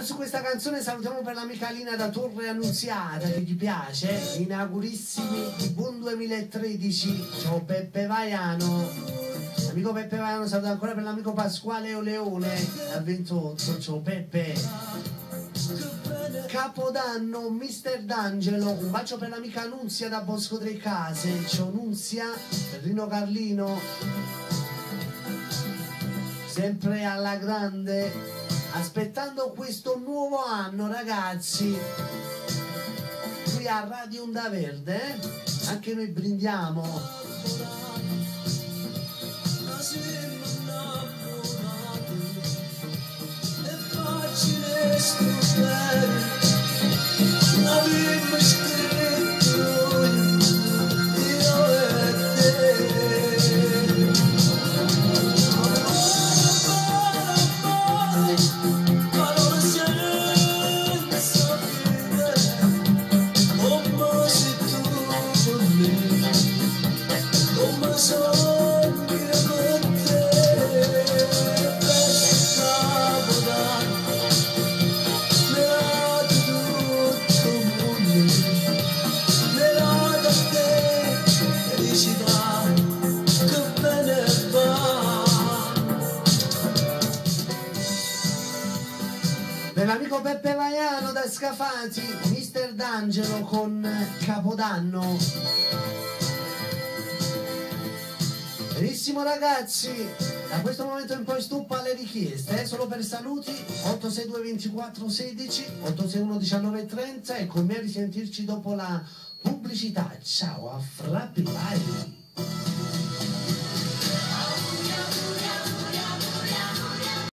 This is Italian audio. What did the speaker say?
Su questa canzone salutiamo per l'amica Lina da Torre Annunziata che ti piace, inaugurissimi di buon 2013. Ciao Peppe Vaiano, amico Peppe Vaiano, saluto ancora per l'amico Pasquale Oleone a 28. Ciao Peppe. Capodanno Mister D'Angelo, un bacio per l'amica Nunzia da Bosco Tre Case. Ciao Nunzia, Rino Carlino, sempre alla grande, aspettando questo nuovo anno ragazzi. Qui a Radio Onda Verde anche noi brindiamo. L'amico Peppe Vaiano da Scafati, Mister D'Angelo con Capodanno. Benissimo ragazzi, da questo momento in poi stuppa le richieste, solo per saluti 862 24 16 861 19 30 e con me a risentirci dopo la pubblicità. Ciao, a fra più.